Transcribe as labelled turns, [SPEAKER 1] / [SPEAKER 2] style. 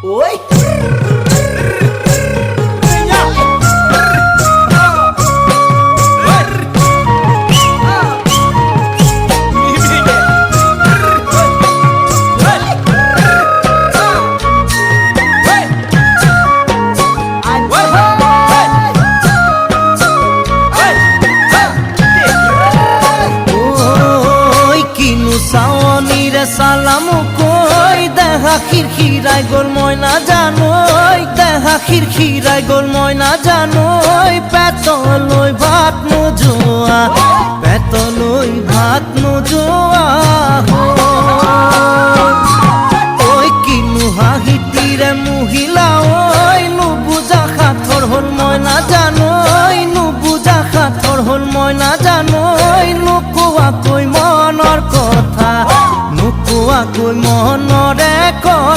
[SPEAKER 1] ওই
[SPEAKER 2] সালামু কই দেখা খিরখিরাই গোল ময়না জানোই দেখা খিরখিরাই গোল ময়না জানোই পেতলই ভাত নোজোয়া পেতলই ভাত নোজোয়া ওই কিনু হাহিতিরে মহিলা